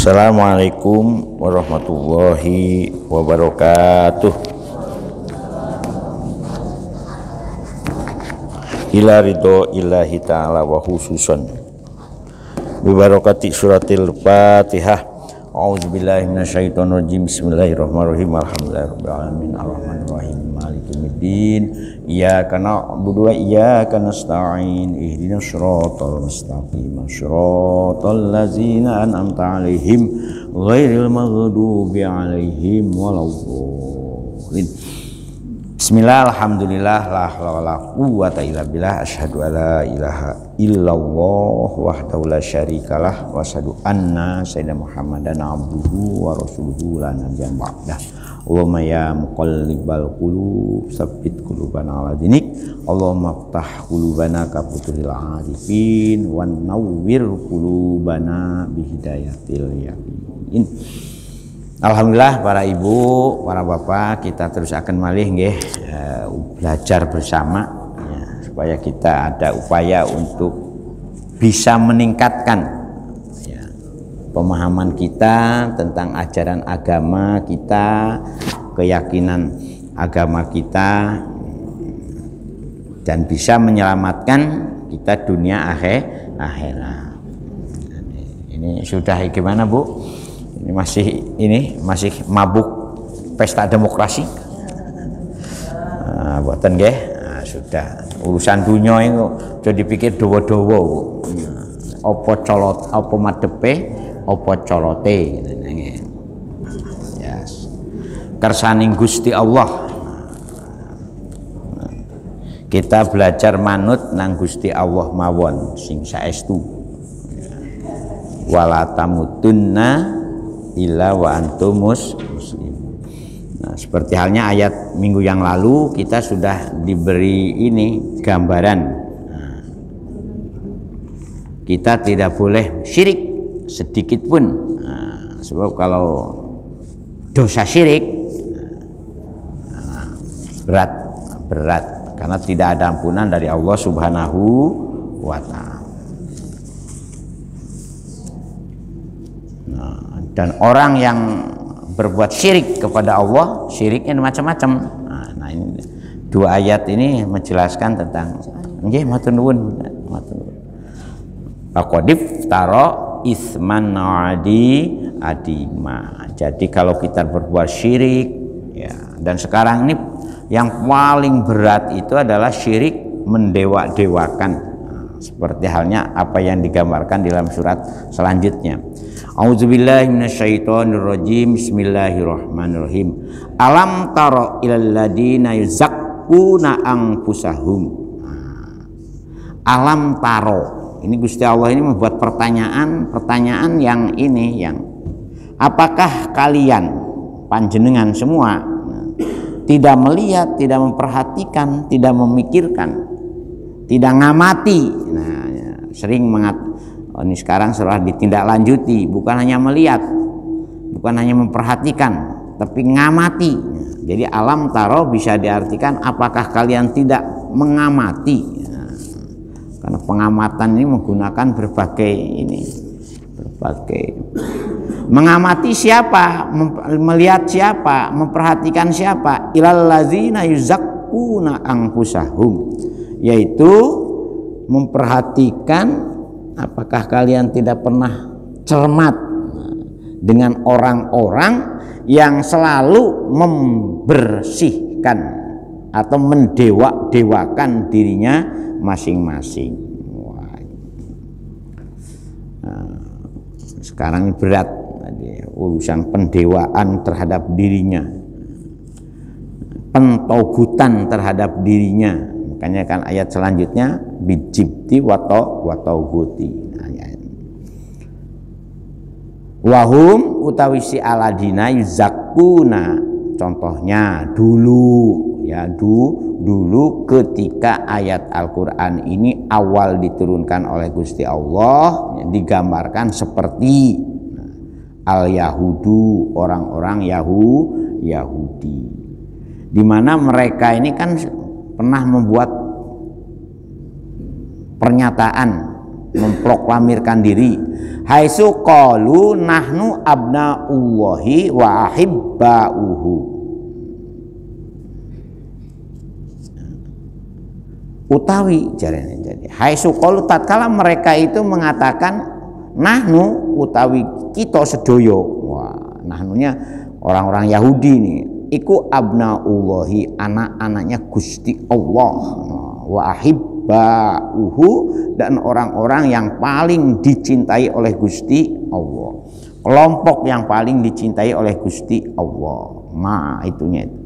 Assalamualaikum warahmatullahi wabarakatuh. Ila ridho illahi ta'ala wa khususan bibarakati suratil Fatihah. A'udzubillahi minasyaitonir rajim. Bismillahirrahmanirrahim. Alhamdulillahirabbil alamin arrahmanir rahim maliki yaumiddin. Iyyaka na'budu wa iyyaka nasta'in. Ihdinas shiratal mustaqim. Shiratal ladzina an'amta 'alaihim ghairil maghdubi 'alaihim waladdallin. Bismillah, alhamdulillah, la haula wala quwwata illa billah, asyhadu alla ilaha illallah wahdahu la syarikalah wa asyhadu anna sayyidina Muhammadan abduhu wa rasuluhu la nabiyya ba'dah. Allahumma ya muqallibal qulub tsabbit qulubana ala dinik. Allahumma ftah qulubana ka futuhil arifin wan nawwir qulubana bi hidayatil yaqin. Alhamdulillah para ibu, para bapak, kita terus akan malih nggih belajar bersama ya, supaya kita ada upaya untuk bisa meningkatkan ya, pemahaman kita tentang ajaran agama kita, keyakinan agama kita, dan bisa menyelamatkan kita dunia akhirat. Ini sudah gimana Bu? Ini masih mabuk pesta demokrasi. Buatan nggih. Sudah urusan dunia itu jadi dipikir dawa-dawa. Apa colot, apa madepe, apa colote. Yes. Kersaning Gusti Allah. Kita belajar manut nang Gusti Allah mawon sing saestu. Wala tamutunna illa wa antum muslim. Nah, seperti halnya ayat minggu yang lalu kita sudah diberi ini gambaran. Nah, kita tidak boleh syirik sedikit pun. Nah, sebab kalau dosa syirik berat karena tidak ada ampunan dari Allah Subhanahu wa Ta'ala. Dan orang yang berbuat syirik kepada Allah, syiriknya macam-macam. Nah, ini dua ayat ini menjelaskan tentang nggih matur nuwun. Faqadif taro isman adima. Jadi kalau kita berbuat syirik ya, dan sekarang ini yang paling berat itu adalah syirik mendewa-dewakan. Seperti halnya apa yang digambarkan dalam surat selanjutnya. A'udzubillahi minasyaitonirrajim. Bismillahirrahmanirrahim. Alam taro ilal ladina yuzakkuna anfusahum. Alam taro. Ini Gusti Allah ini membuat pertanyaan yang ini yang apakah kalian panjenengan semua tidak melihat, tidak memperhatikan, tidak memikirkan, tidak ngamati. Nah, sering ini sekarang setelah ditindaklanjuti, bukan hanya melihat, bukan hanya memperhatikan, tapi ngamati. Jadi alam taro bisa diartikan apakah kalian tidak mengamati. Nah, karena pengamatan ini menggunakan berbagai mengamati siapa, melihat siapa, memperhatikan siapa. Ilal ladzina yuzakkuna anfusahum, yaitu memperhatikan apakah kalian tidak pernah cermat dengan orang-orang yang selalu membersihkan atau mendewa-dewakan dirinya masing-masing. Nah, sekarang berat urusan pendewaan terhadap dirinya, pentogutan terhadap dirinya. Makanya kan ayat selanjutnya bijibti watauhuti. Wahum utawi si aladina yuzakkuna. Contohnya dulu ketika ayat Al-Qur'an ini awal diturunkan oleh Gusti Allah digambarkan seperti al-Yahudu, orang-orang Yahudi. Di mana mereka ini kan pernah membuat pernyataan memproklamirkan diri. Haitsu qalu nahnu abnaullahi wa ahibbauhu. Utawi jarene jadi haitsu qalu tatkala mereka itu mengatakan nahnu utawi kita sedoyo. Wah, nahnunya orang-orang Yahudi nih. Iku abnaullahi, anak-anaknya Gusti Allah. Wa ahibbauhu, dan orang-orang yang paling dicintai oleh Gusti Allah. Kelompok yang paling dicintai oleh Gusti Allah. Nah, itunya itu.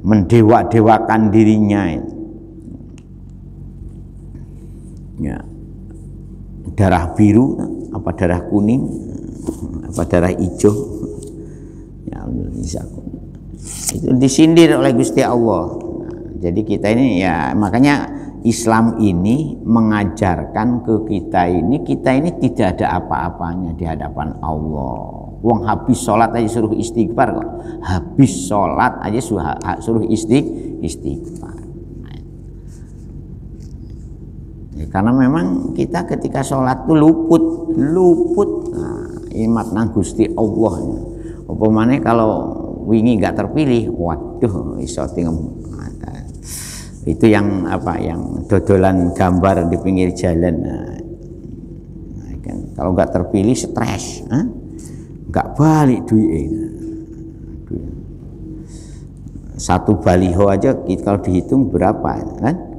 Mendewa-dewakan dirinya itu. Ya. Darah biru apa darah kuning apa darah hijau, ya itu disindir oleh Gusti Allah. Nah, jadi kita ini ya, makanya Islam ini mengajarkan ke kita ini tidak ada apa-apanya di hadapan Allah. Wong habis sholat aja suruh istighfar kok. Habis sholat aja suruh istighfar. Ya, karena memang kita ketika sholat tuh luput. Nah, imat nang Gusti Allah. Apa maneh kalau wingi nggak terpilih, waduh iso tingem. Itu yang apa, yang dodolan gambar di pinggir jalan. Nah, kan, kalau nggak terpilih stres, nggak balik duit. Satu baliho aja kalau dihitung berapa, kan?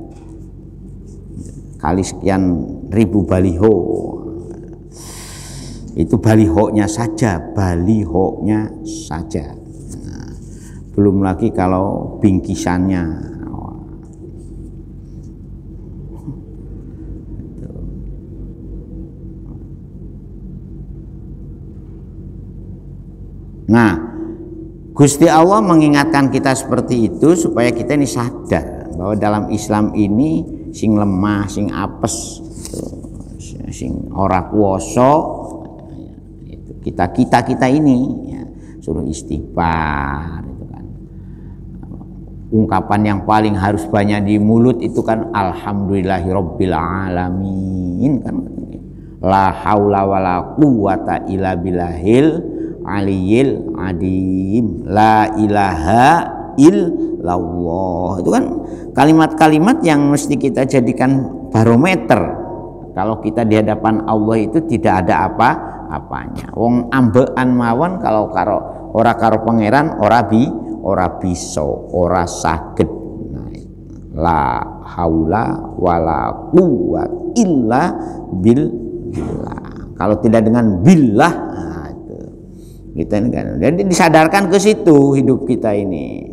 Kali sekian ribu baliho, itu balihonya saja. Nah, belum lagi kalau bingkisannya. Nah, Gusti Allah mengingatkan kita seperti itu supaya kita ini sadar bahwa dalam Islam ini sing lemah, sing apes, sing ora kuwasa, kita ini ya, suruh istighfar itu kan. Ungkapan yang paling harus banyak di mulut itu kan alhamdulillahirabbil alamin kan. La haula wala quwata illa billahil aliyil adim. La ilaha illallah. Itu kan kalimat-kalimat yang mesti kita jadikan barometer. Kalau kita di hadapan Allah itu tidak ada apa-apanya. Wong ambekan mawon kalau ora karo pangeran ora bisa, ora saged. Nah, la haula wala quwwata illa billah. Kalau tidak dengan billah, nah itu. Kita ini kan. Jadi disadarkan ke situ hidup kita ini.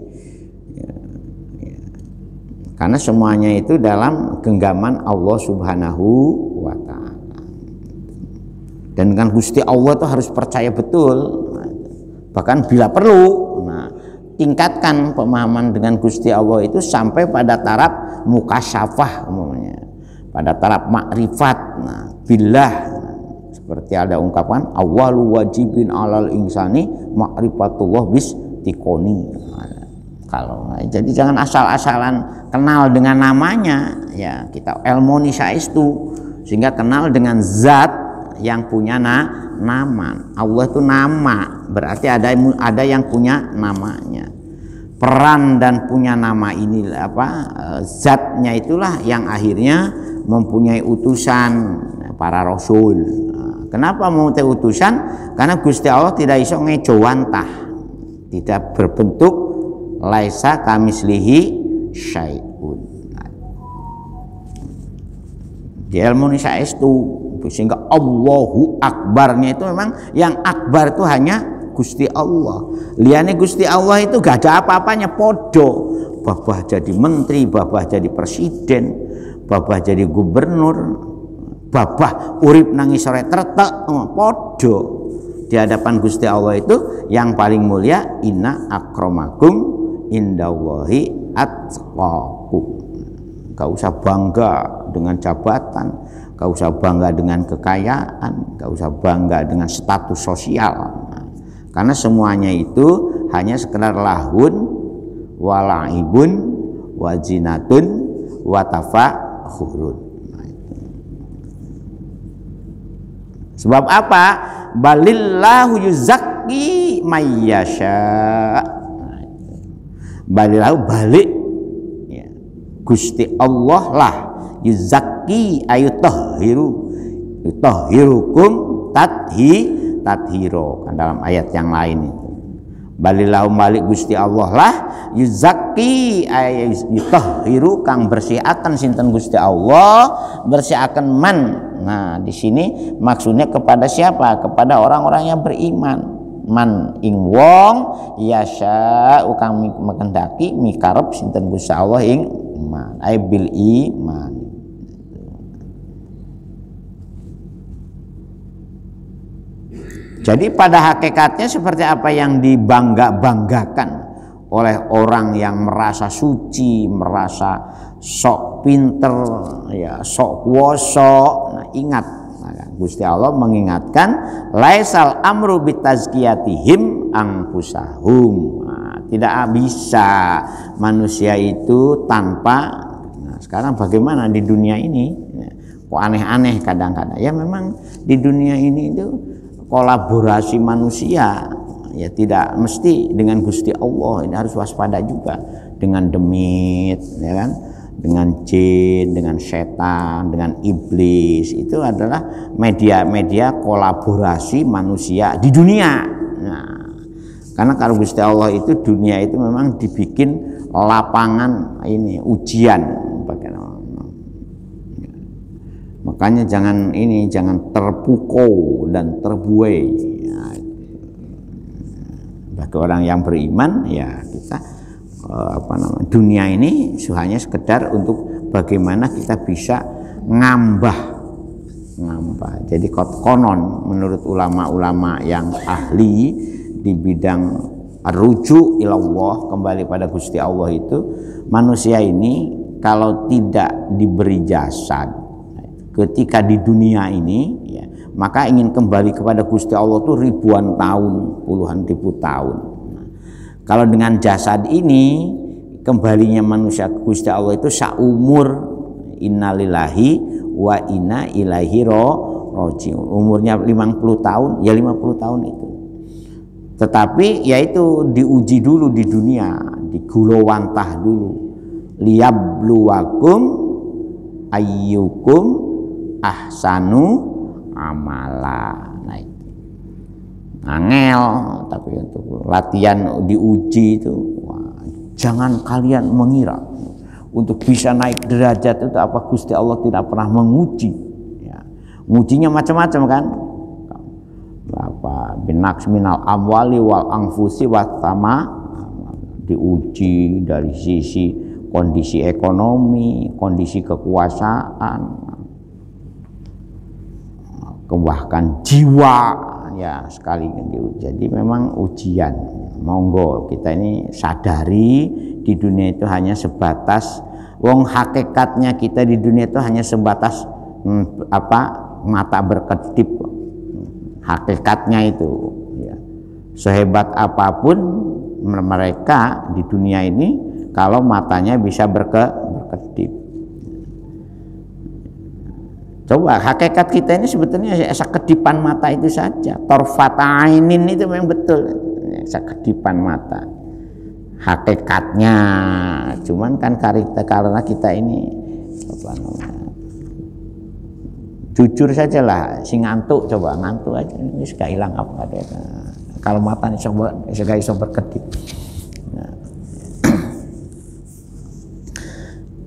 Karena semuanya itu dalam genggaman Allah Subhanahu wa ta'ala. Dan dengan Gusti Allah itu harus percaya betul. Bahkan bila perlu, nah, tingkatkan pemahaman dengan Gusti Allah itu sampai pada taraf mukasyafah umumnya. Pada taraf makrifat. Nah, billah, seperti ada ungkapan awwalu wajibin alal insani ma'rifatullah bis tikoni. Jadi jangan asal-asalan kenal dengan namanya, ya kita elmoni saestu sehingga kenal dengan zat yang punya nama. Allah itu nama, berarti ada yang punya namanya. Peran dan punya nama ini zatnya itulah yang akhirnya mempunyai utusan para rasul. Kenapa mau utusan? Karena Gusti Allah tidak iso ngejowantah, tidak berbentuk laisa kamislihi syai'un. Di ilmu ini saestu, sehingga Allahu Akbarnya itu memang yang akbar itu hanya Gusti Allah. Liane Gusti Allah itu gak ada apa-apanya, podo. Babah jadi menteri, babah jadi presiden, babah jadi gubernur, babah urip nangis sore tertek, podo. Di hadapan Gusti Allah itu yang paling mulia inna akramakum indallahi atqakum. Gak usah bangga dengan jabatan, gak usah bangga dengan kekayaan, gak usah bangga dengan status sosial. Karena semuanya itu hanya sekedar lahun walaibun wazinatun watafakhurun. Sebab apa? Balillahu yuzakki mayyasha. Balillahu balik ya. Gusti Allah lah yuzakki yutahhirukum tathiro kan dalam ayat yang lain itu. Balillahu balik Gusti Allah lah yuzakki yutahhiru kang bersihaken sinten Gusti Allah bersihaken man. Nah, di sini maksudnya kepada siapa? Kepada orang-orang yang beriman. Man ing wong yasha kang menghendaki mikarep sinten Gusti Allah ing iman. Ai bil iman. Jadi pada hakikatnya seperti apa yang dibangga-banggakan oleh orang yang merasa suci, merasa sok pinter, ya sok kuoso. Nah, ingat, Gusti Allah mengingatkan, laisal amru bitazkiyatihim anfusahum. Nah, tidak bisa manusia itu tanpa. Nah, sekarang bagaimana di dunia ini? Kok aneh-aneh kadang-kadang. Ya memang di dunia ini itu kolaborasi manusia ya tidak mesti dengan Gusti Allah, ini harus waspada juga dengan demit ya kan, dengan jin, dengan setan, dengan iblis. Itu adalah media-media kolaborasi manusia di dunia. Nah, karena kalau Gusti Allah itu dunia itu memang dibikin lapangan ini ujian. Makanya jangan terpukau dan terbuai. Bagi orang yang beriman ya kita dunia ini hanya sekedar untuk bagaimana kita bisa ngambah. Jadi konon menurut ulama-ulama yang ahli di bidang rujuk ilallah, kembali pada Gusti Allah itu, manusia ini kalau tidak diberi jasad ketika di dunia ini ya, maka ingin kembali kepada Gusti Allah itu ribuan tahun, puluhan ribu tahun. Nah, kalau dengan jasad ini kembalinya manusia ke Gusti Allah itu saumur, innalillahi wa inna ilaihi raji'un. Umurnya 50 tahun, ya 50 tahun itu. Tetapi yaitu diuji dulu di dunia, digulawantah dulu. Liyabluwakum ayyukum ahsanu amala. Nah, itu angel, tapi untuk latihan diuji itu jangan kalian mengira untuk bisa naik derajat itu apa Gusti Allah tidak pernah menguji ya. Ngujinya macam-macam kan, apa binaks minal amwali wal anfusi wattama, diuji dari sisi kondisi ekonomi, kondisi kekuasaan, bahkan jiwa ya sekali. Jadi memang ujian. Monggo kita ini sadari di dunia itu hanya sebatas hakikatnya kita di dunia itu hanya sebatas mata berkedip. Hakikatnya itu ya. Sehebat apapun mereka di dunia ini kalau matanya bisa berkedip. Coba hakikat kita ini sebetulnya sekedipan mata itu saja. Torfata ainin itu memang betul, sekedipan mata. Hakikatnya, cuman kan karena kita ini jujur saja lah, si ngantuk, coba ngantuk aja ini sudah hilang apa ada. Kalau matanya coba iso berkedip.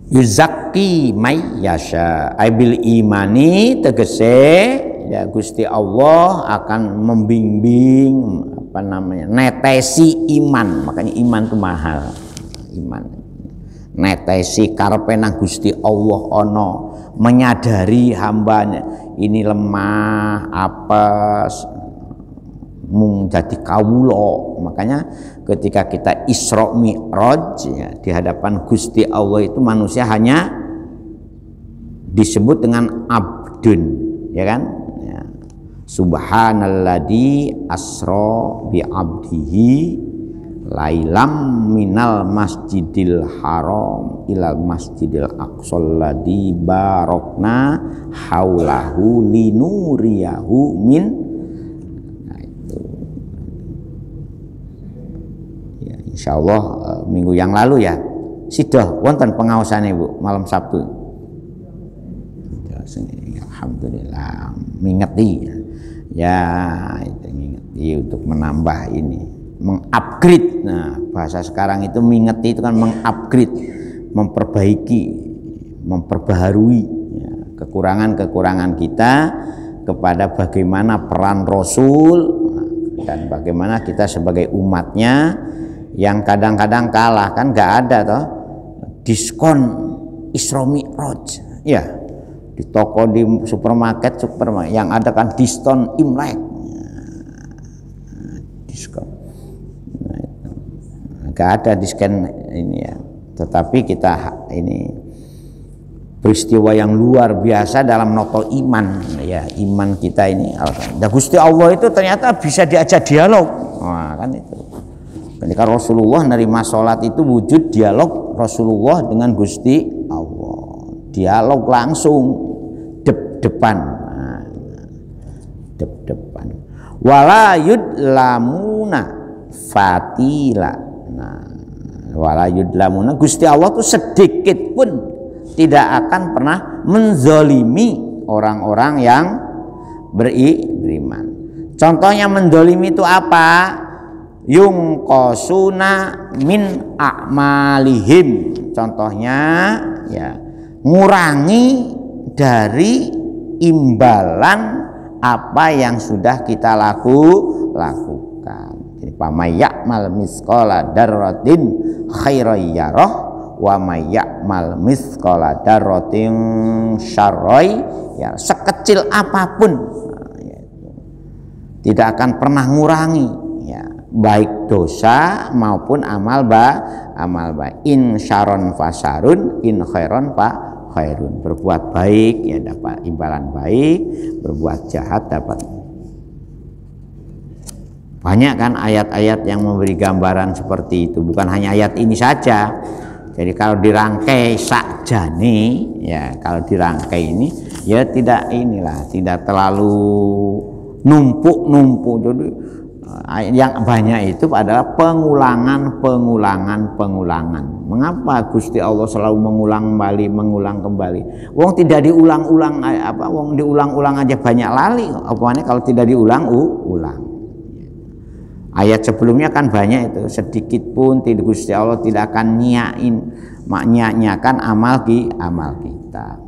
Yuzakki may yasha aibil imani, tegese ya Gusti Allah akan membimbing netesi iman. Makanya iman itu mahal. Iman netesi karepe nang Gusti Allah ono, menyadari hambanya ini lemah, apes, mung jadi kawula. Makanya ketika kita Isra Mi'raj ya, di hadapan Gusti Allah itu manusia hanya disebut dengan abdun, ya kan? Ya. Subhanalladzi asra bi abdihi lailam minal masjidil haram ilal masjidil aqsal ladzi barokna haulahu linuriyahu min. Nah itu ya, insyaallah minggu yang lalu ya sidah wonten pengaosane Bu malam Sabtu. Alhamdulillah mingeti ya, itu mingeti untuk menambah ini, mengupgrade. Nah bahasa sekarang itu mingeti itu kan mengupgrade, memperbaiki, memperbaharui ya, kekurangan-kekurangan kita kepada bagaimana peran Rasul dan bagaimana kita sebagai umatnya yang kadang-kadang kalah. Kan nggak ada toh diskon Isra Mi'raj ya, di toko, di supermarket yang ada kan diskon Imlek, diskon. Nah, nggak ada diskon ini ya. Tetapi kita ini peristiwa yang luar biasa dalam noto iman ya, iman kita ini. Dan Gusti Allah itu ternyata bisa diajak dialog. Nah, kan itu. Ketika Rasulullah nerima sholat itu wujud dialog Rasulullah dengan Gusti Allah. Dialog langsung depan, depan. Wala yudlamuna fatila. Nah, wala yudlamuna, Gusti Allah tuh sedikit pun tidak akan pernah menzolimi orang-orang yang beriman. Contohnya menzolimi itu apa? Yungqosuna min a'malihim. Contohnya ya, ngurangi dari imbalan apa yang sudah kita lakukan. Jadi pamayakmal misqala darratin khairan yarah wa mayakmal misqala darratin syarrai ya, sekecil apapun ya, tidak akan pernah ngurangi ya, baik dosa maupun amal baik. In syaron fasarun, in khairon fa khairun. Berbuat baik ya dapat imbalan baik, berbuat jahat dapat. Banyak kan ayat-ayat yang memberi gambaran seperti itu, bukan hanya ayat ini saja. Jadi kalau dirangkai sakjane ya, kalau dirangkai ini ya tidak terlalu numpuk. Jadi yang banyak itu adalah pengulangan. Mengapa Gusti Allah selalu mengulang kembali? Wong tidak diulang-ulang wong diulang-ulang aja banyak lali. Apanya kalau tidak diulang-ulang? Ayat sebelumnya kan banyak itu, sedikit pun tidak, Gusti Allah tidak akan nyanyiakan amal kita.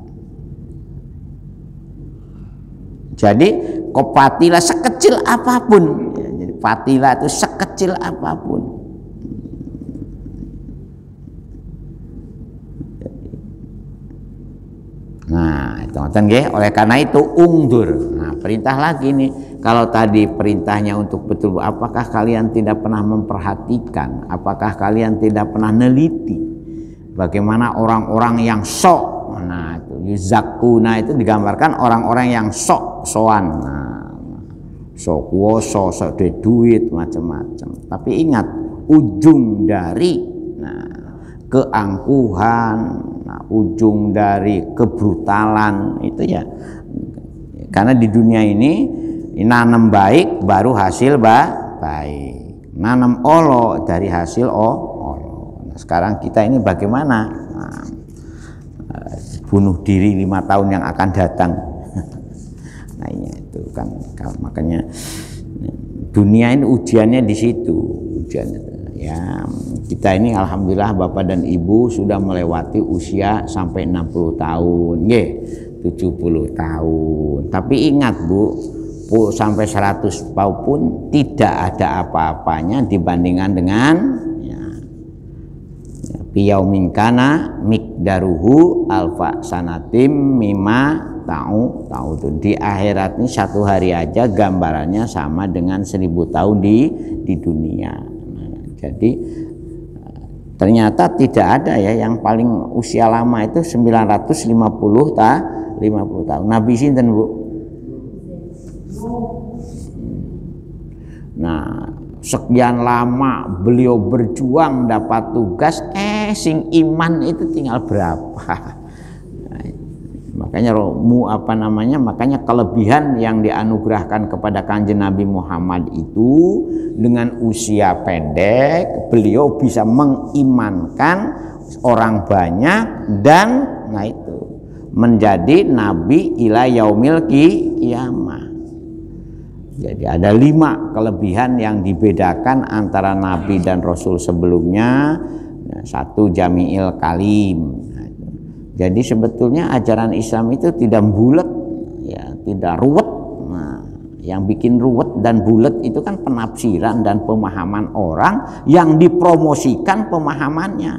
Jadi kopatilah sekecil apapun. Jadi patilah itu sekecil apapun. Nah, itu oleh karena itu ungdur. Nah, perintah lagi nih. Kalau tadi perintahnya untuk betul, apakah kalian tidak pernah memperhatikan? Apakah kalian tidak pernah neliti bagaimana orang-orang yang sok? Nah, itu yuzakuna itu digambarkan orang-orang yang soan. Nah, sok kuoso, sok duit macam-macam. Tapi ingat, ujung dari keangkuhan, ujung dari kebrutalan itu ya, karena di dunia ini nanam baik baru hasil baik, nanam olo dari hasil olo. Nah, sekarang kita ini bagaimana? Bunuh diri 5 tahun yang akan datang. Nah itu kan makanya dunia ini ujiannya di situ, ujiannya. Ya, kita ini alhamdulillah Bapak dan Ibu sudah melewati usia sampai 60 tahun, 70 tahun. Tapi ingat Bu, sampai 100 tahun pun tidak ada apa-apanya dibandingkan dengan yaumin kana miqdaruhu alfa sanatim mimma ta'udun. Di akhirat ini 1 hari aja gambarannya sama dengan 1000 tahun di dunia. Jadi ternyata tidak ada ya yang paling usia lama itu 950 tahun. Nabi sinten Bu? Nah, sekian lama beliau berjuang dapat tugas, sing iman itu tinggal berapa. Makanya makanya kelebihan yang dianugerahkan kepada Kanjeng Nabi Muhammad itu, dengan usia pendek beliau bisa mengimankan orang banyak dan itu menjadi nabi ila yaumil qiyamah. Jadi ada 5 kelebihan yang dibedakan antara nabi dan rasul sebelumnya. 1, jami'il kalim. Jadi sebetulnya ajaran Islam itu tidak bulat, ya, tidak ruwet. Nah, yang bikin ruwet dan bulat itu kan penafsiran dan pemahaman orang yang dipromosikan pemahamannya.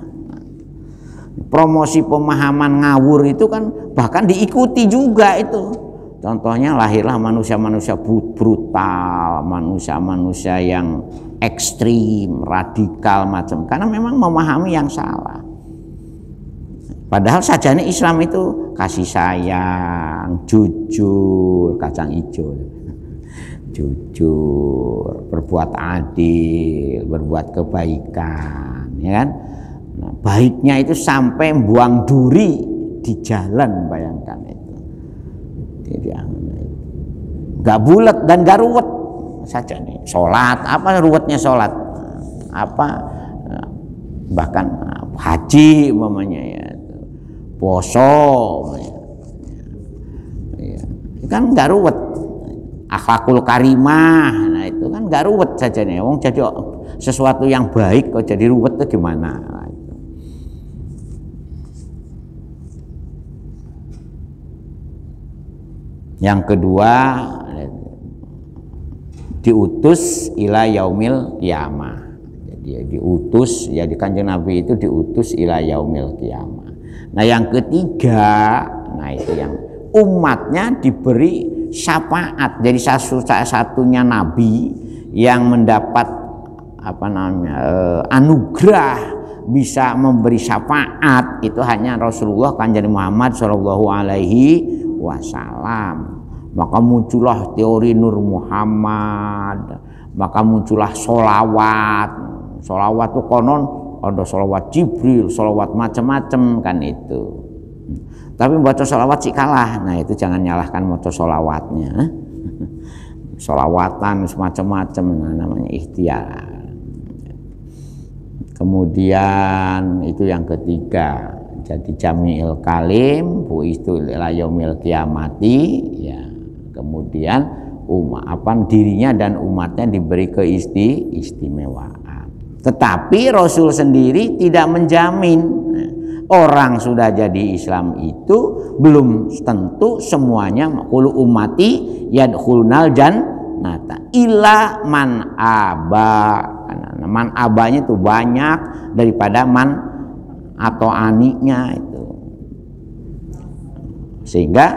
Promosi pemahaman ngawur itu kan bahkan diikuti juga itu. Contohnya lahirlah manusia-manusia brutal, manusia-manusia yang ekstrim, radikal macam, karena memang memahami yang salah. Padahal sajane Islam itu kasih sayang, jujur, kacang hijau, jujur, berbuat adil, berbuat kebaikan, ya kan? Nah, baiknya itu sampai buang duri di jalan, bayangkan itu. Jadi nggak bulat dan nggak ruwet saja nih. Sholat, apa ruwetnya sholat? Apa bahkan haji umpamanya ya. Poso ya, kan nggak ruwet. Akhlakul karimah, nah itu kan nggak ruwet saja nih. Wong jadi sesuatu yang baik kok jadi ruwet itu gimana? Nah, itu. Yang kedua, diutus ila yaumil qiyamah. Jadi diutus, ya di Kanjeng Nabi itu diutus ila yaumil qiyamah. Nah yang ketiga, nah itu yang umatnya diberi syafaat. Jadi satunya nabi yang mendapat anugerah bisa memberi syafaat itu hanya Rasulullah Kanjeng Muhammad Shallallahu Alaihi Wasallam. Maka muncullah teori Nur Muhammad, maka muncullah solawat. Solawat itu konon ada solawat Jibril, solawat macam-macam kan itu. Tapi baca solawat sih kalah. Nah itu jangan nyalahkan baca solawatnya. Solawatan semacam-macam, nah, namanya ikhtiar. Kemudian itu yang ketiga. Jadi jami'il kalim, bu itu ila yaumil qiyamati, ya. Kemudian dirinya dan umatnya diberi keistimewaan. Tetapi Rasul sendiri tidak menjamin. Orang sudah jadi Islam itu belum tentu semuanya qul ummati yadkhulunal jannata illa man aba. Man abanya itu banyak daripada man atau aniknya itu. Sehingga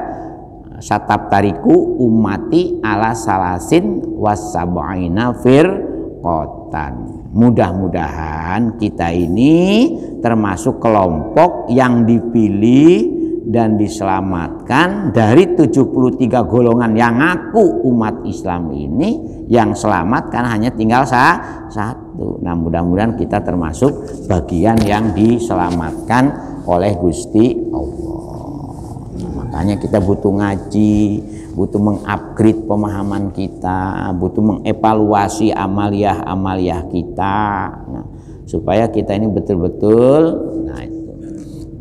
satab tariku ummati ala salasin wasab'ina firqatan. Mudah-mudahan kita ini termasuk kelompok yang dipilih dan diselamatkan dari 73 golongan yang ngaku umat Islam ini. Yang selamat kan hanya tinggal satu. Nah mudah-mudahan kita termasuk bagian yang diselamatkan oleh Gusti Allah. Makanya kita butuh ngaji, butuh mengupgrade pemahaman kita, butuh mengevaluasi amaliyah kita, nah, supaya kita ini betul-betul, nah itu,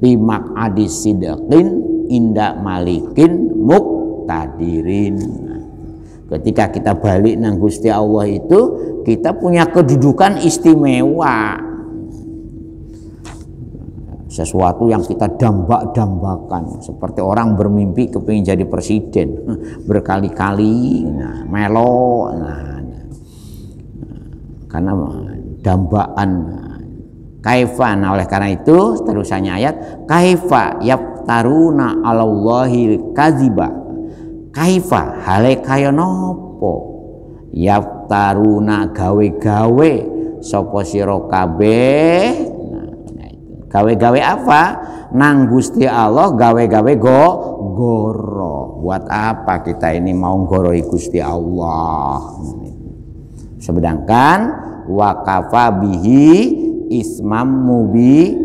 bimak adis sidqin inda malikin muqtadirin. Nah, ketika kita balik nang Gusti Allah itu, kita punya kedudukan istimewa. Sesuatu yang kita dambak-dambakan, seperti orang bermimpi kepingin jadi presiden berkali-kali, nah, melo, karena dambaan. Kaifa, nah oleh karena itu terusannya ayat kaifa yaftaruna 'alallahi kadziba. Kaifa hale kaya nopo yaftaruna gawe-gawe sapa sira kabeh. Gawe-gawe apa? Nang Gusti Allah gawe-gawe goro. Buat apa kita ini mau goroi Gusti Allah? Sedangkan wa kafa bihi ismam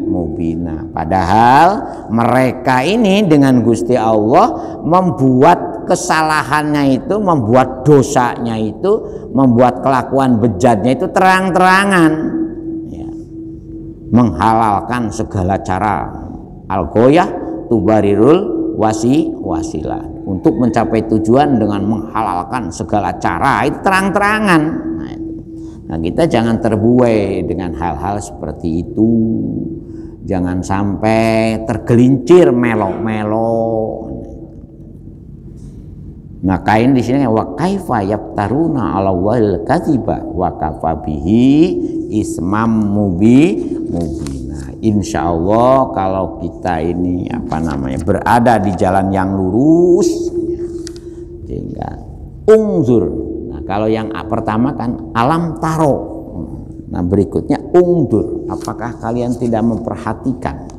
mubina. Padahal mereka ini dengan Gusti Allah membuat kesalahannya itu, membuat dosanya itu, membuat kelakuan bejatnya itu terang-terangan, ya. Menghalalkan segala cara, al-ghoyah tubarirul wasilah, untuk mencapai tujuan dengan menghalalkan segala cara itu terang-terangan. Nah, kita jangan terbuai dengan hal-hal seperti itu. Jangan sampai tergelincir melo-melo. Nah, kain di sini wa kaifa yaftaruna 'ala Allahil kadziba wa kafa bihi ismam mubina. Insyaallah kalau kita ini berada di jalan yang lurus, sehingga ungzur. Nah, kalau yang pertama kan alam taro. Nah, berikutnya ungdur. Apakah kalian tidak memperhatikan,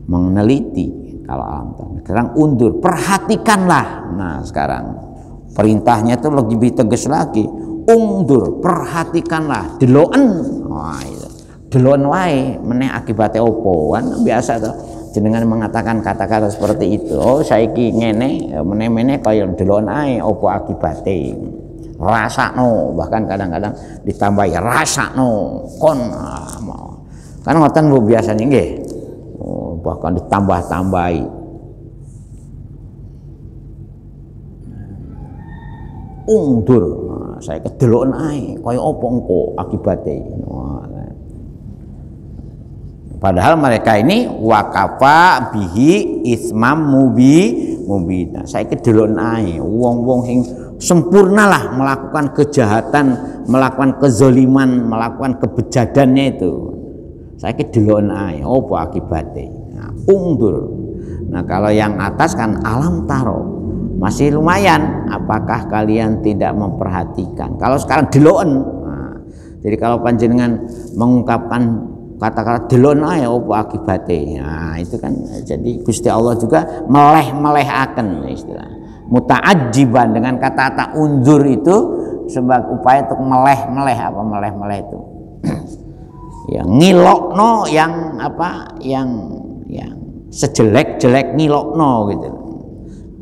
meneliti? Kalau alam taro. Sekarang undur, perhatikanlah. Nah, sekarang perintahnya itu lebih tegas lagi. Ungdur, perhatikanlah, deloen. Wah, itu. Deloen wae meneh akibate opo? Kan biasa tuh jenengan mengatakan kata-kata seperti itu. Oh, saiki ngene, meneh-meneh kaya deloen ae opo akibate. Rasakno, bahkan kadang-kadang ditambahi rasakno kon. Kan ngoten Bu biasanya nggih. Bahkan ditambah-tambahi. Ungdur, saya kedeloken ae kaya apa engko akibate. Padahal mereka ini wakafa bihi ismam mubina. Saya kedeloken ae wong-wong sing sempurnalah melakukan kejahatan, melakukan kezaliman, melakukan kebejadannya itu. Saya kedeloken ae apa akibate. Nah, ungdur. Nah, kalau yang atas kan alam taro. Masih lumayan. Apakah kalian tidak memperhatikan? Kalau sekarang deloken. Nah, jadi kalau panjenengan mengungkapkan kata-kata deloken ae apa akibate. Nah, itu kan jadi Gusti Allah juga meleh-melehaken istilah. Muta'ajjiban dengan kata-kata unzur itu sebagai upaya untuk meleh-meleh. Apa meleh-meleh itu? Ya, ngilokno yang sejelek-jelek ngilokno gitu.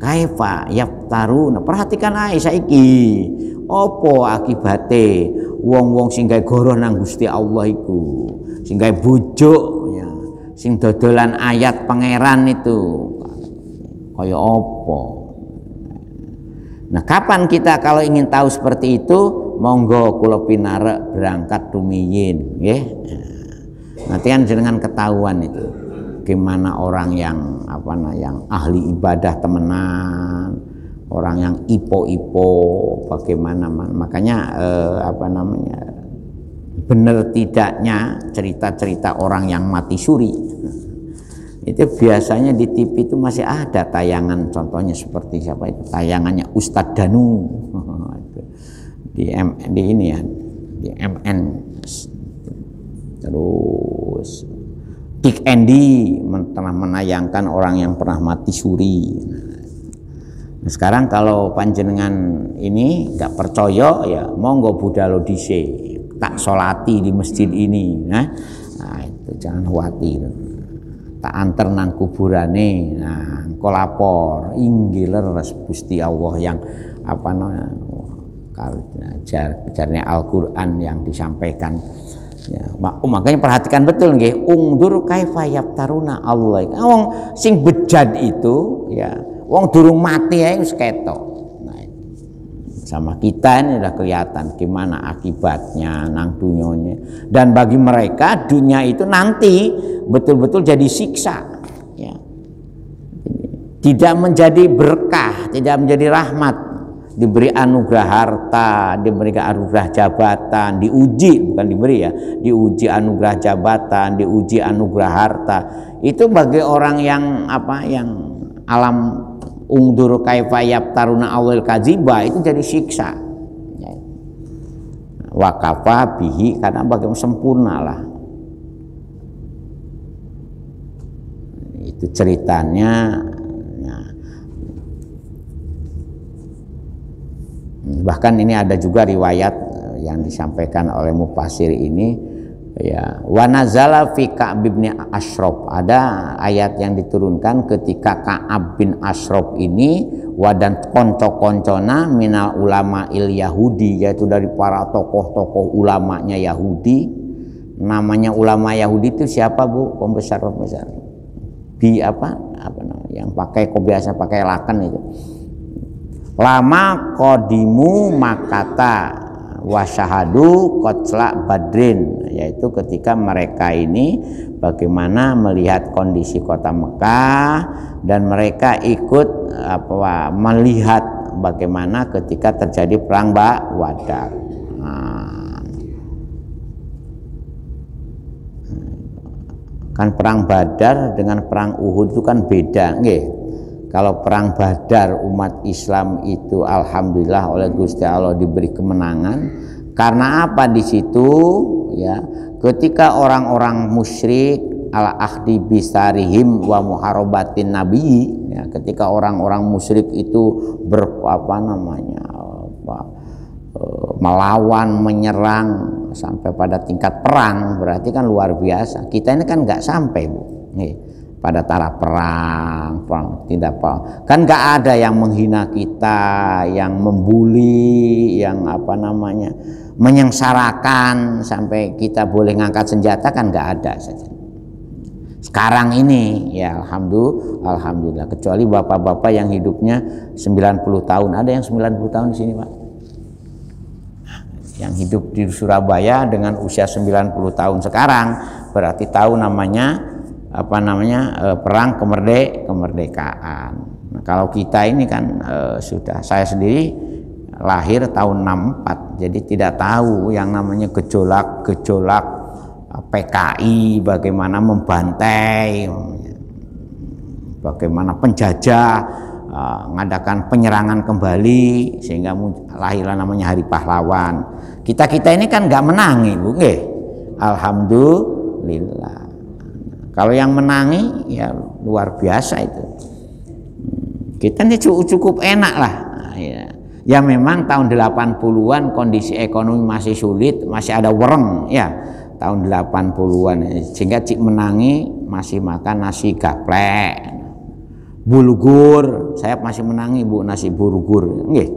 Kaifa yaftaruna, perhatikan ae saiki opo akibate wong-wong sing gawe goroh nang Gusti Allah iku, sing gawe bujuk ya, sing dodolan ayat pangeran itu kaya opo. Nah, kapan kita kalau ingin tahu seperti itu, monggo kula pinarek berangkat rumiyin nggih. Nanti kan jenengan ketahuan itu gimana orang yang yang ahli ibadah temenan, orang yang ipo-ipo bagaimana. Makanya benar tidaknya cerita-cerita orang yang mati suri. Itu biasanya di TV itu masih ada tayangan, contohnya seperti siapa itu, tayangannya Ustadz Danu di ini ya, di MN. Terus Dick Andy telah menayangkan orang yang pernah mati suri. Nah, sekarang kalau panjenengan ini nggak percaya ya monggo budalo dhisik, tak solati di masjid ini. Nah itu jangan khawatir. Tak anter nang kuburane, nah engko lapor inggiler Gusti Allah yang ajarnya Al-Qur'an yang disampaikan. Ya, makanya perhatikan betul nggih, ungdur kaifa yaftaruna Allah. Wong sing bejat itu ya, wong durung mati ae wis ketok. Nah, sama kita ini udah kelihatan gimana akibatnya nang dunyonya. Dan bagi mereka dunia itu nanti betul-betul jadi siksa ya. Tidak menjadi berkah, tidak menjadi rahmat. Diberi anugerah harta, diberi anugerah jabatan, diuji, bukan diberi ya, diuji anugerah jabatan, diuji anugerah harta. Itu bagi orang yang yang alam ungdur kaifa yaftaruna awal kadziba itu jadi siksa. Wakafa bihi, karena bagaimana sempurna lah. Itu ceritanya. Bahkan ini ada juga riwayat yang disampaikan oleh Mufasir ini ya, wa nazala fi Ka'ab bin Ashraf, ada ayat yang diturunkan ketika Ka'ab bin Ashraf ini wadan konco-koncona minal ulama il Yahudi, yaitu dari para tokoh-tokoh ulamanya Yahudi. Namanya ulama Yahudi itu siapa Bu? Pembesar apa namanya, yang pakai biasa pakai laken itu. Lama qadimu Makata wasyahadu qatla Badrin, yaitu ketika mereka ini bagaimana melihat kondisi kota Mekah dan mereka ikut melihat bagaimana ketika terjadi perang Badar. Kan perang Badar dengan perang Uhud itu kan beda, nggih. Kalau perang Badar umat Islam itu alhamdulillah oleh Gusti Allah diberi kemenangan. Karena apa di situ ya? Ketika orang-orang musyrik ala akhdi bisarihim wa muharabatin nabi, ya, ketika orang-orang musyrik itu melawan, menyerang sampai pada tingkat perang, berarti kan luar biasa. Kita ini kan nggak sampai Bu, nih, pada taraf perang tidak apa, kan nggak ada yang menghina kita, yang membuli, yang menyengsarakan sampai kita boleh ngangkat senjata, kan nggak ada saja. Sekarang ini ya alhamdulillah, kecuali bapak-bapak yang hidupnya 90 tahun, ada yang 90 tahun di sini Pak, yang hidup di Surabaya dengan usia 90 tahun sekarang, berarti tahu namanya perang kemerdekaan. Nah, kalau kita ini kan sudah, saya sendiri lahir tahun 64, jadi tidak tahu yang namanya gejolak PKI, bagaimana membantai, bagaimana penjajah mengadakan penyerangan kembali sehingga lahirlah namanya Hari Pahlawan. Kita ini kan nggak menangi Bu, nggih. Alhamdulillah. Kalau yang menangi ya luar biasa itu. Kita ini cukup enak lah. Ya memang tahun 80-an kondisi ekonomi masih sulit, masih ada wereng ya. Tahun 80-an sehingga cik menangi masih makan nasi gaplek, bulgur. Saya masih menangi Bu, nasi bulgur, nggih.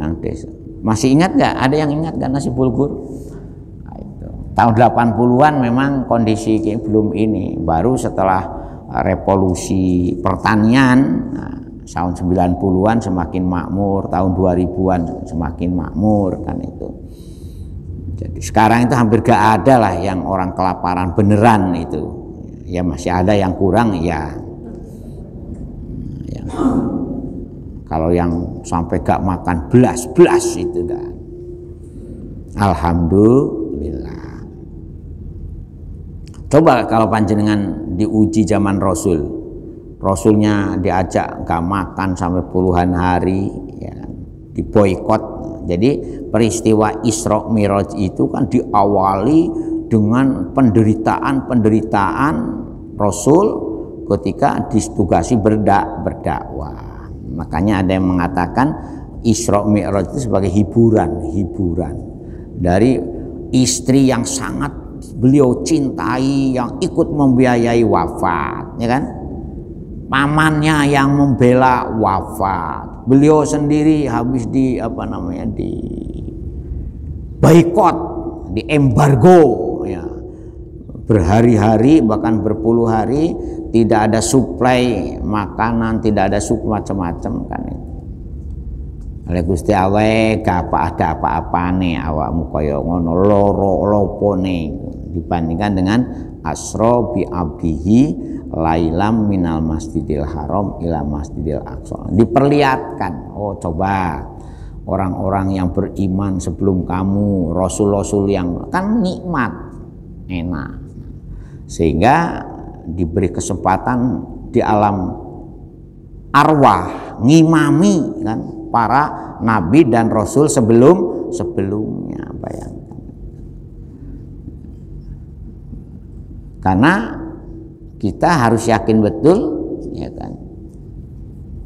Nang desa. Masih ingat nggak? Ada yang ingat nggak nasi bulgur? Nah, itu. Tahun 80-an memang kondisi belum ini. Baru setelah revolusi pertanian, tahun 90-an semakin makmur, tahun 2000-an semakin makmur kan itu. Jadi sekarang itu hampir gak ada lah yang orang kelaparan beneran itu. Ya masih ada yang kurang ya. Kalau yang sampai gak makan belas itu kan. Alhamdulillah. Coba kalau panjenengan diuji zaman Rasulnya diajak gak makan sampai puluhan hari, ya, diboikot. Jadi peristiwa Isra Mi'raj itu kan diawali dengan penderitaan Rasul ketika ditugasi berdakwah. Makanya ada yang mengatakan Isra Mi'raj itu sebagai hiburan dari istri yang sangat beliau cintai, yang ikut membiayai wafat, ya kan? Pamannya yang membela wafat, beliau sendiri habis di boikot, di embargo, ya. Berhari-hari bahkan berpuluh hari tidak ada suplai makanan, tidak ada macam-macam kan itu. Oleh Gusti Allah gak ada apa-apane awakmu kaya ngono loro-lopone dibandingkan dengan asra bi abdihi lailam minal masjidil haram ila masjidil aqsa. Diperlihatkan, oh coba orang-orang yang beriman sebelum kamu, rasul-rasul yang kan nikmat, enak. Sehingga diberi kesempatan di alam arwah ngimami kan para nabi dan rasul sebelumnya, bayangkan. Karena kita harus yakin betul, ya kan,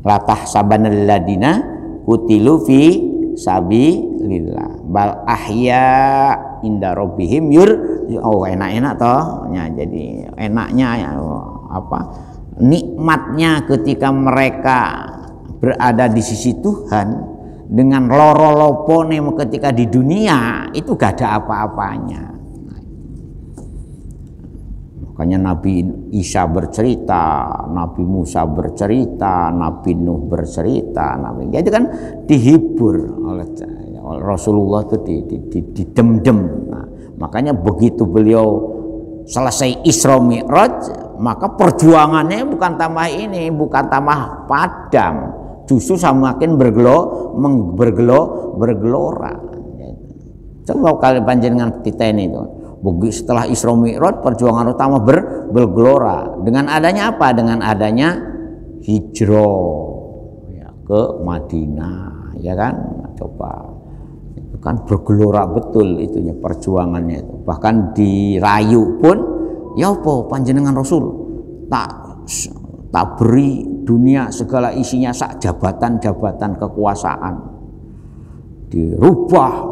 latah sabanal ladina kutilu fi sabilillah bal ahya inda rabbihim enak-enak toh ya, jadi enaknya ya, nikmatnya ketika mereka berada di sisi Tuhan dengan loro-lopone ketika di dunia itu gak ada apa-apanya. Makanya Nabi Isa bercerita, Nabi Musa bercerita, Nabi Nuh bercerita, jadi kan dihibur oleh Rasulullah itu didem-dem. Nah, makanya begitu beliau selesai Isra Mi'raj, maka perjuangannya bukan tambah padam, justru semakin bergelora. Coba kali panjenengan kita ini tuh. Setelah Isra Mi'raj perjuangan utama bergelora dengan adanya apa? Dengan adanya hijrah ya, ke Madinah, ya kan? Coba itu kan bergelora betul itunya perjuangannya itu. Bahkan dirayu pun, ya apa panjenengan Rasul tak beri dunia segala isinya sak jabatan-jabatan kekuasaan, dirubah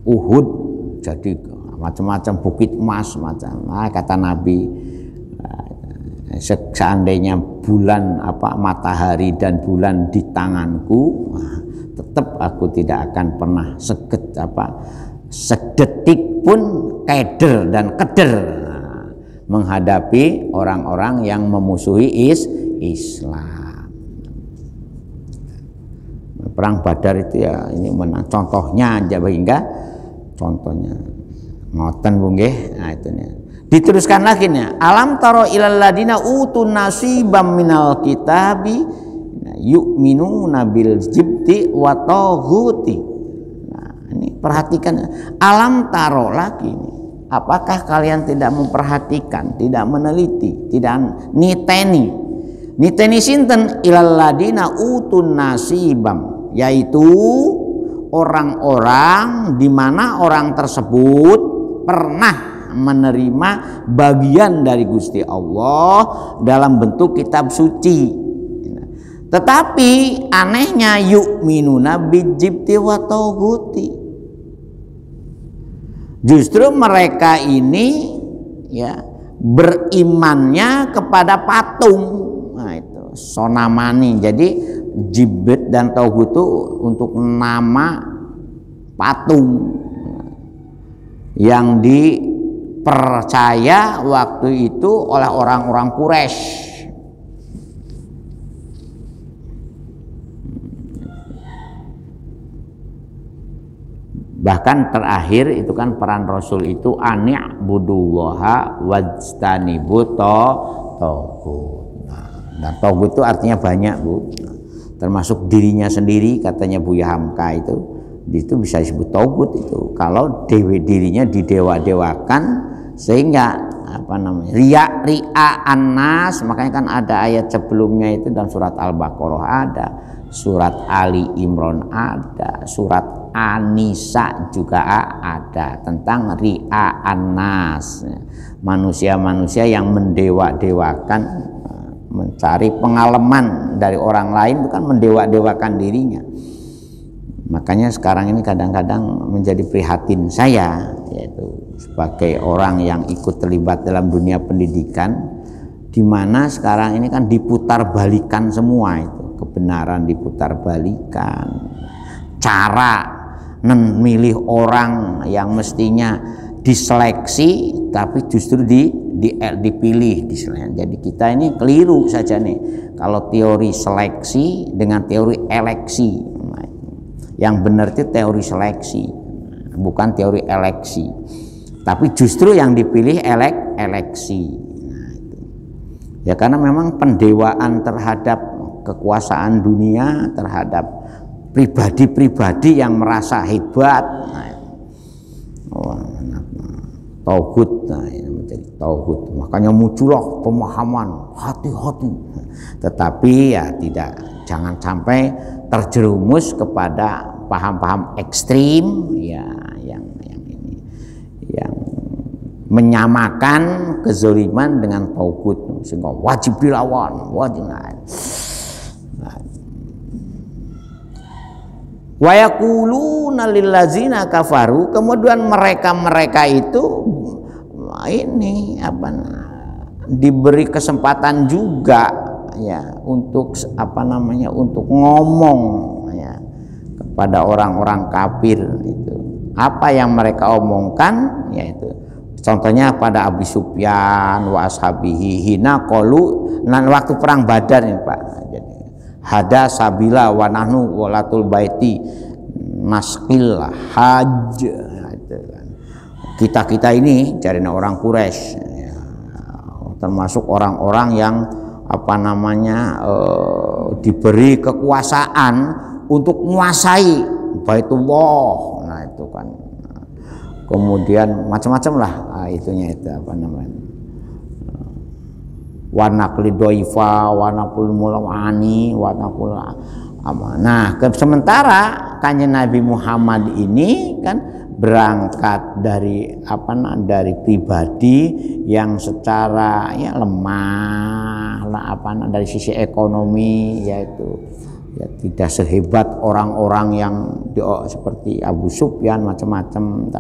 Uhud jadi macam-macam bukit emas macam. Kata Nabi, seandainya bulan matahari dan bulan di tanganku, tetap aku tidak akan pernah sedetik pun keder dan keder menghadapi orang-orang yang memusuhi Islam. Perang Badar itu ya ini menang. Contohnya aja hingga contohnya ngoten Bu nggih. Nah itu nih. Diteruskan lagi nih. Alam taro ilal ladina utun nasibam minal kitabi yu'minuna bil jibti wa taghuti. Nah, ini perhatikan. Alam taro lagi nih. Apakah kalian tidak memperhatikan, tidak meneliti, tidak niteni? Niteni sinten ilal ladina utun nasibam, yaitu orang-orang di mana orang tersebut pernah menerima bagian dari Gusti Allah dalam bentuk kitab suci. Tetapi anehnya yu'minuna bijibti wa taghuti. Justru mereka ini ya berimannya kepada patung. Nah itu sonamani. Jadi jibit dan tauhid itu untuk nama patung yang dipercaya waktu itu oleh orang-orang Quraisy. Bahkan terakhir itu kan peran Rasul itu ani'budullaha wajtanibut taghut. Nah, taghut itu artinya banyak Bu. Termasuk dirinya sendiri katanya Buya Hamka itu bisa disebut taghut itu. Kalau dirinya didewa-dewakan sehingga riya annas, makanya kan ada ayat sebelumnya itu dalam surat Al-Baqarah ada, surat Ali Imran ada, surat An-Nisa juga ada tentang ri'a annas, manusia-manusia yang mendewa-dewakan, mencari pengalaman dari orang lain, bukan mendewa-dewakan dirinya. Makanya sekarang ini kadang-kadang menjadi prihatin saya, yaitu sebagai orang yang ikut terlibat dalam dunia pendidikan, di mana sekarang ini kan diputar balikan semua itu, kebenaran diputar balikan, cara memilih orang yang mestinya diseleksi tapi justru dipilih. Jadi kita ini keliru saja nih kalau teori seleksi dengan teori eleksi. Yang benar itu teori seleksi, bukan teori eleksi. Tapi justru yang dipilih eleksi. Nah, itu. Ya karena memang pendewaan terhadap kekuasaan dunia, terhadap pribadi-pribadi yang merasa hebat, tauhid, ini menjadi tauhid. Makanya muncullah pemahaman hati-hati. Tetapi ya jangan sampai terjerumus kepada paham-paham ekstrim ya yang menyamakan kezaliman dengan tauhid, sehingga wajib dilawan, wajib. Wa yaquluna lillazina kafaru, kemudian mereka itu ini diberi kesempatan juga ya untuk untuk ngomong ya kepada orang-orang kafir itu. Apa yang mereka omongkan yaitu contohnya pada Abu Sufyan wa ashabihi hina qalu, nan waktu perang Badar ini Pak. Jadi hada sabila wa nahnu walatul baiti naskil haj, kita ini dari orang Quraisy ya, termasuk orang-orang yang diberi kekuasaan untuk menguasai Baitullah. Nah itu kan kemudian macam-macam lah itunya itu wanakli doifa, wanakul mulani, wanakul nah sementara Kanjeng Nabi Muhammad ini kan berangkat dari dari pribadi yang secara ya lemah dari sisi ekonomi, yaitu ya tidak sehebat orang-orang yang seperti Abu Sufyan macam-macam.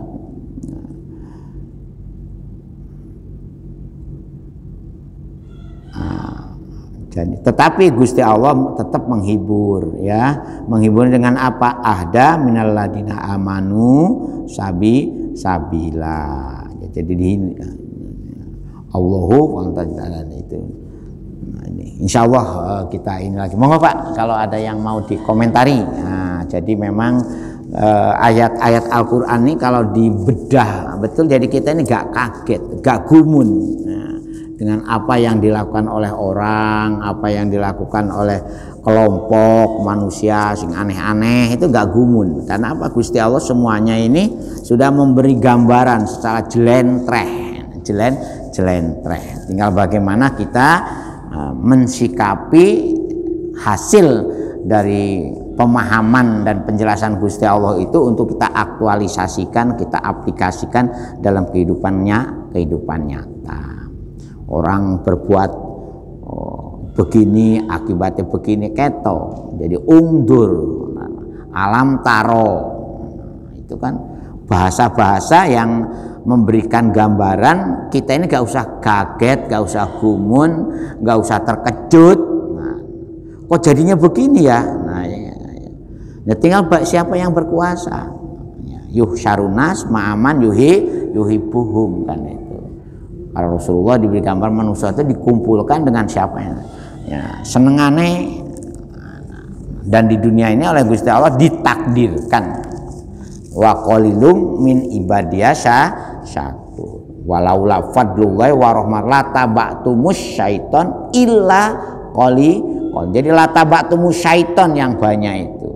Tetapi Gusti Allah tetap menghibur ya, menghibur dengan apa? Ahda minal ladina amanu sabila. Jadi di Allahu ta'ala itu. Nah, ini insyaallah kita ini lagi. Monggo Pak kalau ada yang mau dikomentari. Nah, jadi memang ayat-ayat Al-Qur'an ini kalau dibedah betul, jadi kita ini gak kaget, gak gumun. Nah, dengan apa yang dilakukan oleh orang, apa yang dilakukan oleh kelompok manusia sing aneh-aneh, itu gak gumun. Karena apa? Gusti Allah semuanya ini sudah memberi gambaran secara jelentreh. Tinggal bagaimana kita mensikapi hasil dari pemahaman dan penjelasan Gusti Allah itu untuk kita aktualisasikan, kita aplikasikan dalam kehidupan nyata. Orang berbuat begini akibatnya begini keto, jadi ungdur, alam taro, itu kan bahasa-bahasa yang memberikan gambaran. Kita ini gak usah kaget, gak usah gumun, gak usah terkejut. Nah, kok jadinya begini ya? Nah, ya tinggal siapa yang berkuasa. Yuh syarunas ma'aman yuhibuhum kan itu. Kalau Rasulullah diberi gambar manusia itu dikumpulkan dengan siapa ya senengane, dan di dunia ini oleh Gusti Allah ditakdirkan wa qalilum min ibadiyasa satu walaula fadlullahi wa rahmat lataba'tumus syaiton illa qali. Jadi lataba'tumus syaiton yang banyak itu,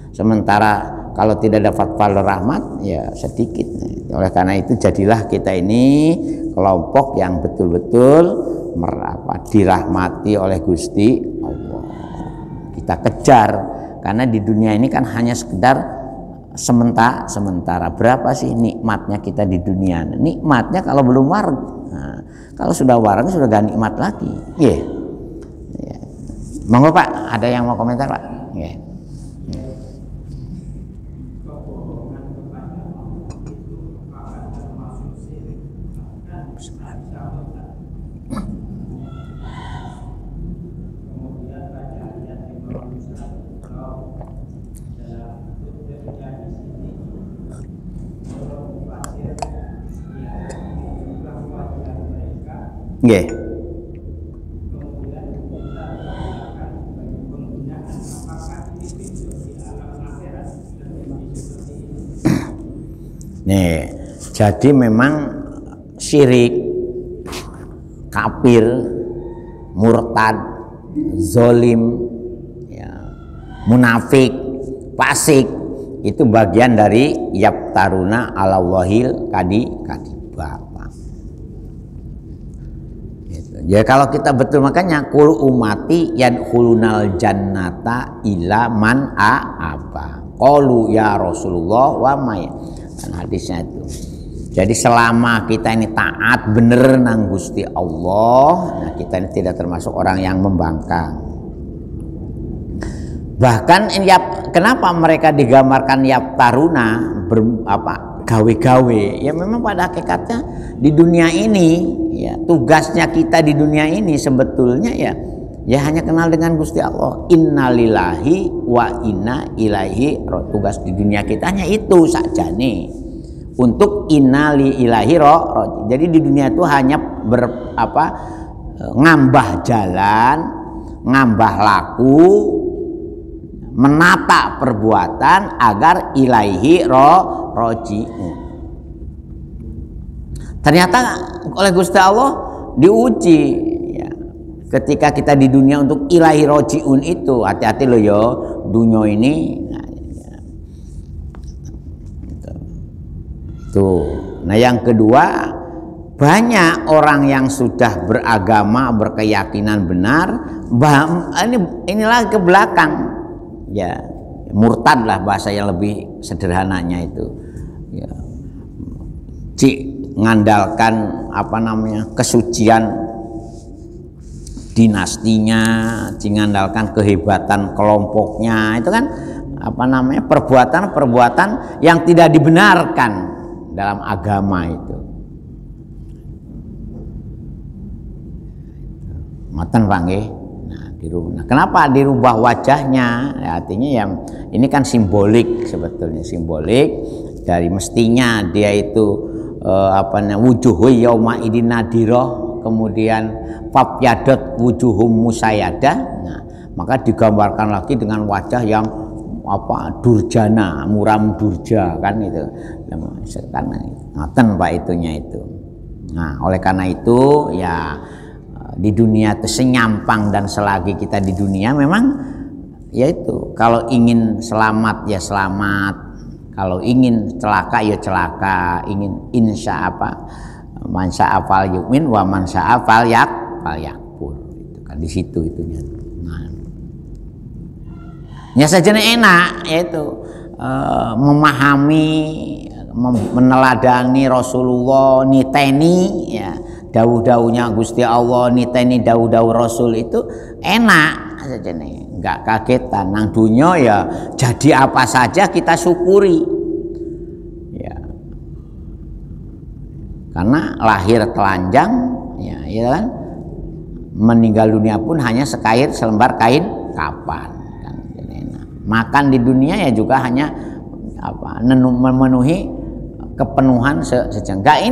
sementara kalau tidak dapat pahala rahmat ya sedikit. Oleh karena itu jadilah kita ini kelompok yang betul-betul dirahmati oleh Gusti Allah. Kita kejar, karena di dunia ini kan hanya sekedar sementara. Berapa sih nikmatnya kita di dunia? Nikmatnya kalau belum wareg. Nah, kalau sudah wareg sudah gak nikmat lagi. Yeah. Monggo Pak, ada yang mau komentar Pak? Yeah. Nggih. Nih, jadi memang syirik, kafir, murtad, zolim, ya, munafik, fasik itu bagian dari yaptaruna ala wahil kadiba. Ya kalau kita betul, makanya kul umati yadkhulunal jannata ila man a'aba. Qalu ya Rasulullah wa may. Kan hadisnya itu. Jadi selama kita ini taat bener nang Gusti Allah, nah kita ini tidak termasuk orang yang membangkang. Bahkan kenapa mereka digambarkan yaptaruna gawe-gawe? Ya memang pada hakikatnya di dunia ini ya tugasnya kita di dunia ini sebetulnya ya hanya kenal dengan Gusti Allah. Innalillahi wa inna ilaihi. Tugas di dunia kita hanya itu saja nih. Untuk innali ilahi roh. Jadi di dunia itu hanya ngambah jalan, ngambah laku, menata perbuatan agar ilaihi roji'un. Ternyata oleh Gusti Allah diuji ya. Ketika kita di dunia untuk ilaihi roji'un itu hati-hati loh yo, dunia ini nah yang kedua, banyak orang yang sudah beragama, berkeyakinan benar, inilah ke belakang ya, murtad lah bahasa yang lebih sederhananya itu ya, ngandalkan kesucian dinastinya, ngandalkan kehebatan kelompoknya, itu kan perbuatan-perbuatan yang tidak dibenarkan dalam agama itu. Ngoten Pak nggih. Nah, kenapa dirubah wajahnya? Ya, artinya yang ini kan simbolik, sebetulnya simbolik dari mestinya dia itu wujuhu yauma idin nadirah, kemudian fabyadot wujuhum musayyadah. Nah, maka digambarkan lagi dengan wajah yang durjana, muram durja kan itu. Karena ngoten Pak itunya itu. Nah, oleh karena itu ya di dunia itu senyampang dan selagi kita di dunia memang yaitu kalau ingin selamat ya selamat, kalau ingin celaka ya celaka, ingin man syaa fal yu'min wa man syaa fal yakfur, itu kan di situ itunya. Nah, ya saja enak yaitu memahami, meneladani Rasulullah, niteni ya dawuh-dawuhnya Gusti Allah, niteni dawuh-dawuh Rasul itu enak saja nih, nggak kagetan. Nang dunia ya jadi apa saja kita syukuri ya, karena lahir telanjang ya kan, meninggal dunia pun hanya selembar kain kapan kan. Makan di dunia ya juga hanya memenuhi kepenuhan sejengga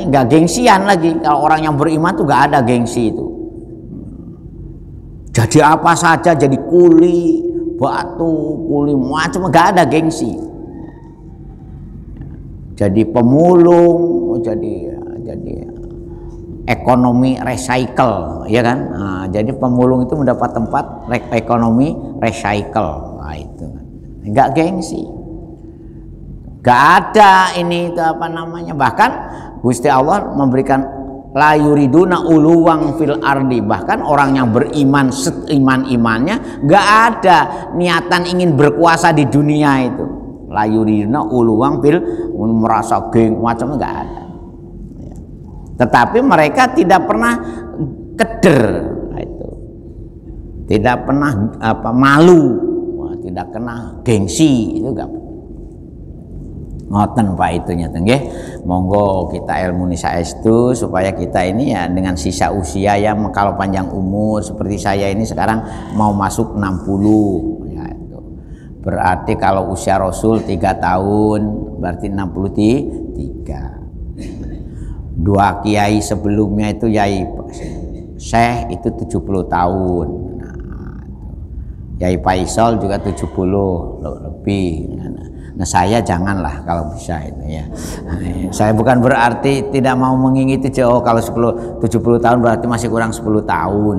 nggak gengsian lagi. Kalau orang yang beriman tuh nggak ada gengsi itu. Jadi apa saja, jadi kuli batu, kuli macam, nggak ada gengsi. Jadi pemulung, jadi ekonomi recycle, ya kan? Nah, jadi pemulung itu mendapat tempat ekonomi recycle, nah, itu nggak gengsi. Gak ada ini itu bahkan Gusti Allah memberikan la yuriduna uluwang fil ardi, bahkan orang yang beriman imannya gak ada niatan ingin berkuasa di dunia itu. La yuriduna uluwang fil, merasa geng macam gak ada. Tetapi mereka tidak pernah keder itu, tidak pernah malu, tidak kena gengsi, itu gak. Ngoten Pak itunya nggih. Monggo kita ilmu saestu supaya kita ini ya dengan sisa usia yang kalau panjang umur seperti saya ini sekarang mau masuk 60 ya itu. Berarti kalau usia Rasul 3 tahun berarti 63. Dua kiai sebelumnya itu Yai Syekh itu 70 tahun. Nah, Yai Faisal juga 70 lebih. Nah saya janganlah kalau bisa itu ya. Saya bukan berarti tidak mau mengingiti kalau 70 tahun berarti masih kurang 10 tahun.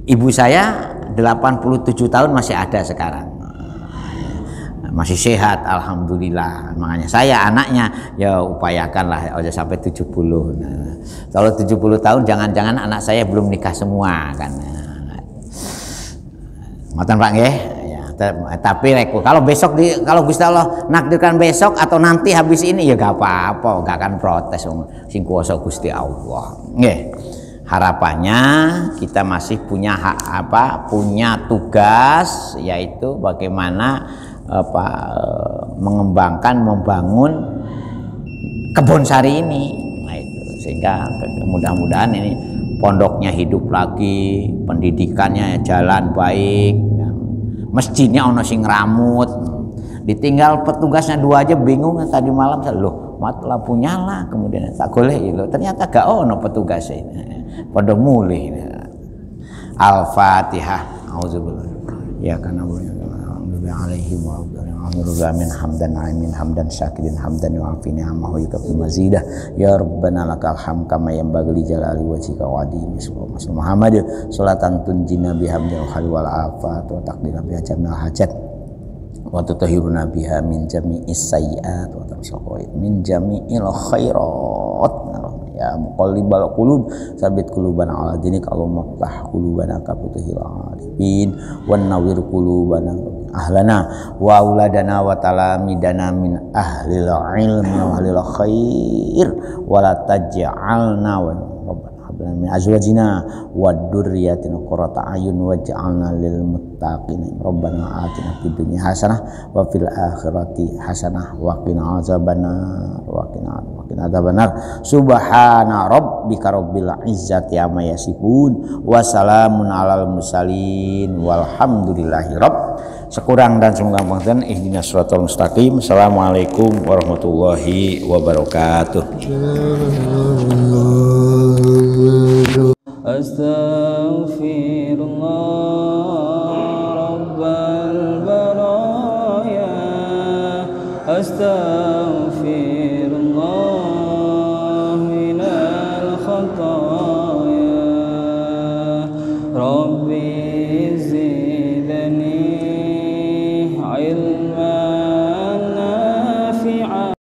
Ibu saya 87 tahun masih ada sekarang. Masih sehat alhamdulillah. Makanya saya anaknya ya upayakanlah aja sampai 70. Nah, kalau 70 tahun jangan-jangan anak saya belum nikah semua kan. Ngoten Pak nggih. Tapi kalau besok kalau Gusti Allah nakdirkan besok atau nanti habis ini ya gak apa-apa, gak akan protes sing kuasa Gusti Allah. Nggih. harapannya kita masih punya punya tugas, yaitu bagaimana mengembangkan, membangun kebun sari ini. Nah, itu sehingga mudah-mudahan ini pondoknya hidup lagi, pendidikannya jalan baik, masjidnya ono sing ramut. Ditinggal petugasnya 2 aja bingung tadi malam, loh mat lampu nyala, kemudian tak golek lho ternyata gak ono petugasnya. Pada mulih. Al-Fatihah. Auzubillah. Ya kana alaihi wa amin hamdan aimin hamdan syakirin hamdan wa afini amahu yukafi mazidah ya rabbana lakal ham kama yanbaghi li jalali wajhika wa adimi Muhammad salatan tunjina bihamdil khali wal afat wa taqdina biha jamil hajat wa tutahhiruna biha min jami'is sayyi'at wa tarsaqait min jami'il khairat ya muqallibal qulub sabit qulubana ala dinik Allahumma ftah qulubana ka futuhil arifin wan nawwir qulubana ahlana wa auladana wa talamidana min ahlil ilmi wa ahlil khair wa la taj'alna wa rabbana hab lana min azwajina wa dzurriyyatina qurrata a'yun waj'alna lil muttaqin rabbana atina fid dunya hasanah wa fil akhirati hasanah wa qina azabannar wa qina adzabannar subhana rabbika rabbil izzati amma yasifun wa salamun alal mursalin walhamdulillahi rabb. Sekurang dan semoga pengertian ihdinas shiratal mustaqim. Assalamualaikum warahmatullahi wabarakatuh. Astaghfirullah rabbal baraya astaghfirullah minal khataya rabbi